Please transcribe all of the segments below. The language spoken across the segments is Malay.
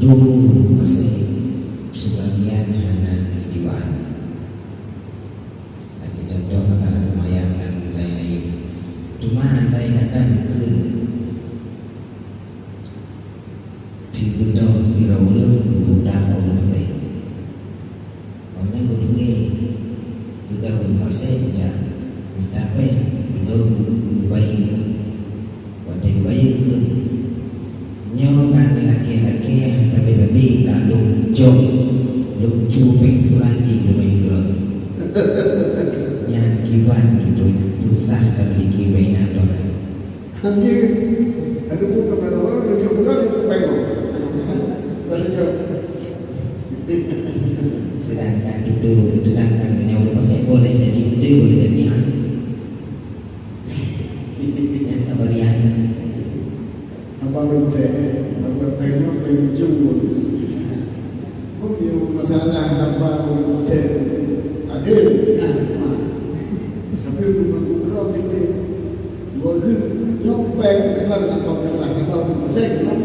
dulu masih sebagian hanya kehidupan. Lagi contoh makanan semayang dan lain-lain. Cuma andai kata mungkin si bunda kira ulang bunda kau nanti. Orang yang kedua bunda masih tidak minta apa bunda bayi wanita bayi ke nyokan laki-laki tapi tak lucu pengen lagi lebih gerok yang kiban itu susah tak memiliki bayi doa nanti ada pun kepada orang yang juga itu pengen balik sedangkan yang masih boleh jadi betul boleh jadi yang kabarian apa pengen jumpa mungkin masalah apa masih ada tapi bukan kurang gitu boleh nyopeng kalau nak bergerak kalau masih nak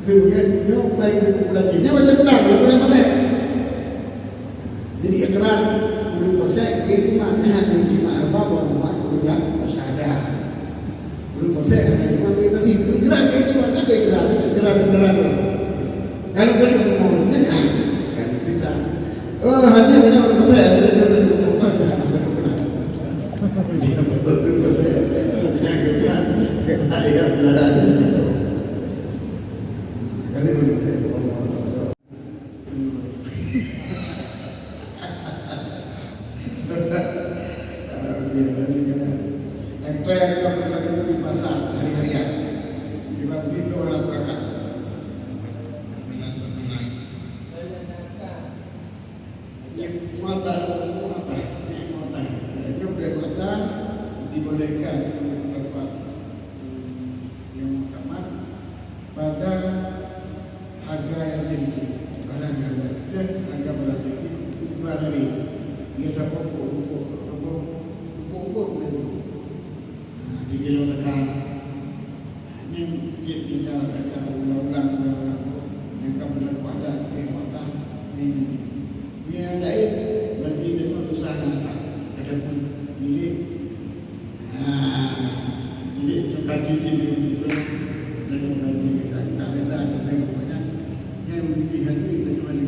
kemudian nyopeng lagi nyawa pulang boleh masih jadi ikrar boleh masih ini mana hati gimana apa udah masih ada belum masih ada cuma kita sih ikrar ini mana ikrar kalau beli mau dekat kita hati punya orang masih ada di pasar hari-harian di Bapino orang berangkat mata dibolehkan dapat yang utama pada harga yang sedikit barang harga sedikit harga beras sedikit itu dari biasa pokok tiga kilo tekan yang kita akan ulang-ulang yang kamu berkuatan ini yang lain berarti dengan usaha ada pun milik kaji tim dan kaji kita dan banyak yang memiliki hati dan wali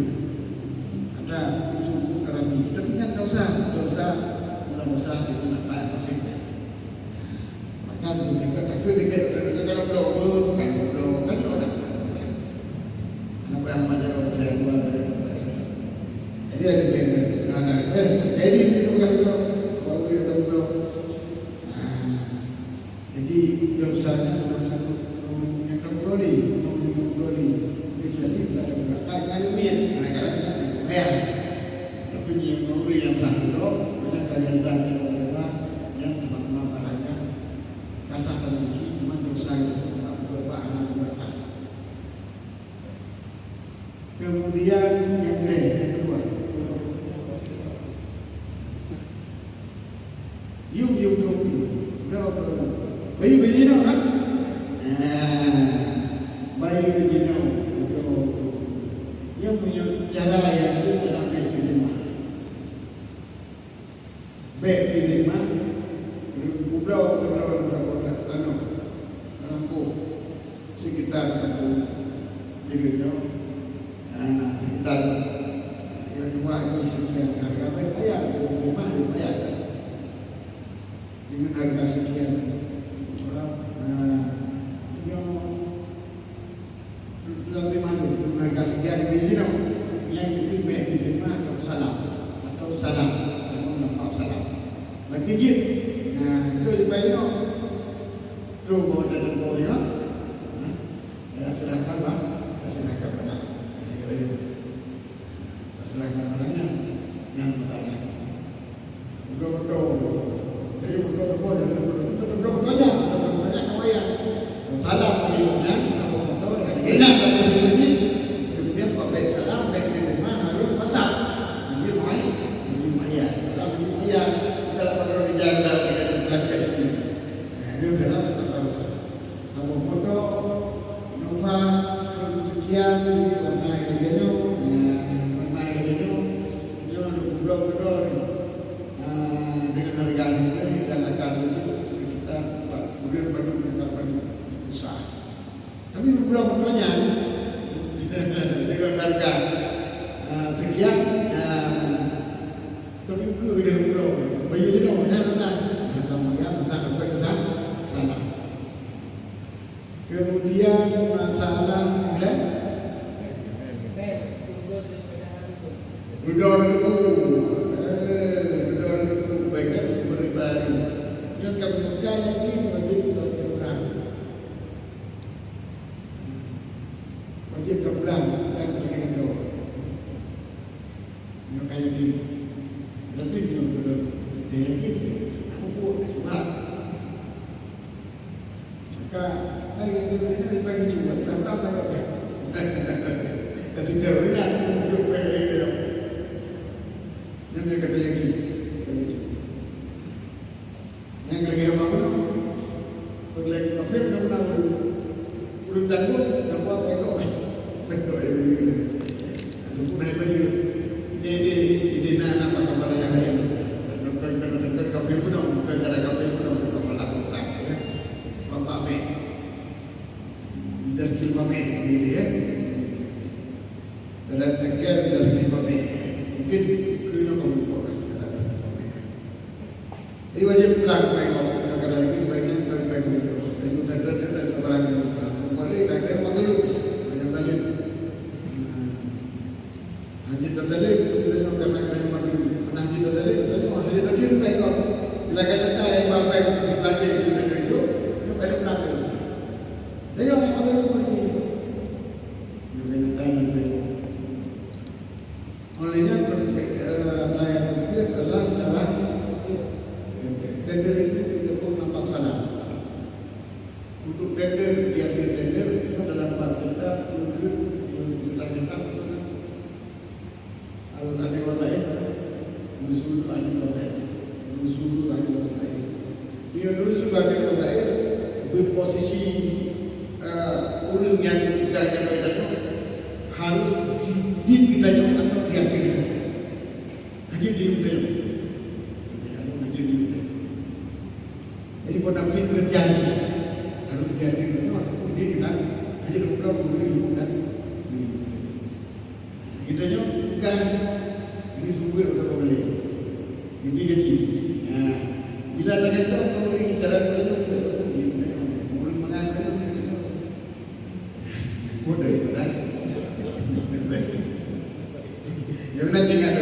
ada itu terjadi tapi kan dosa itu nak bayar pasir maka aku tiga kalau belum kan orang apa yang macam orang saya buat jadi ada jadi itu kan waktu itu jadi dosanya yang kembali kecuali bila ada mengatakan ini kadang-kadang tapi yang satu banyak kali kita yang teman-teman barangnya kasar lagi cuma dosa itu beberapa anak mereka kemudian yang kedua yuk bayi no kan bayi no yang punya cara yang itu dalam kehidupan baik kehidupan pulau kampung sekitar kampung Jogja sekitar yang dua ini sekian harga bayar kehidupan bayar dengan harga sekian yang nanti malu harga sekian ini yang itu baik kehidupan atau salam nampak salam berkijit itu dibayar tunggu dalam boya serahkan bang serahkan barang serahkan barangnya yang utara betul jadi betul banyak kawaian utara ilmunya kamu betul enak lagi kemudian kok baik salam baik terima harus masak jadi mai ya salam ya dalam pada dijaga dengan belajar ini dalam kamu foto Innova sekian warna lagi warna lagi dia berdoa dengan harga ini yang akan sekitar 40-50 itu sah. Tapi beberapa pertanyaan dengan harga sekian tapi ke dia berdoa bagi dia tamu yang tentang apa itu salah. Kemudian masalah berdoa baikkan beribadah. Yang kami yakin wajib berpulang. Wajib berpulang dan berkenaan doa. Yang kaya yakin. Tapi dia belum yakin. Aku buat sebab. Maka ini bagi cuba. Tak tahu. Dan tidak boleh untuk pada dia. Yang dia kata yakin. Yang lagi apa pun, perlagi kafir kamu nak belum tangguh, apa pekok, pekok ini. Ada pun ada baju. Ini nak apa kabar yang lain. Kalau kafir pun, bukan cara kafir pun, kepala kotak ya. Bapak me, dan kita me ini ya. Dan tegak dan kita me. Mungkin kita kamu buat. Jadi wajib pulang tengok kadang lagi banyak tengok tengok sadar dan orang yang boleh kata apa dulu banyak tadi haji tadi kita nak kena dari mana haji tadi kita haji tadi tengok bila kata kaya apa yang kita belajar kita itu pada pulang tengok apa dulu pergi banyak tanya tengok olehnya apa yang itu adalah cara tender itu kita pun nampak sana. Untuk tender, dia tender dalam bab kita untuk istilah kita alun-alun watai, nusul alun watai. Dia nusul alun watai berposisi orang yang jaga kita harus di kita atau dia kita. Haji di kita. Jadi pada film kerja ni harus jadi itu dia kita aja kita boleh kita kita jo kan ini semua kita boleh ini jadi bila ada kita boleh cara kita boleh mengajar boleh itu kan ya benar tinggal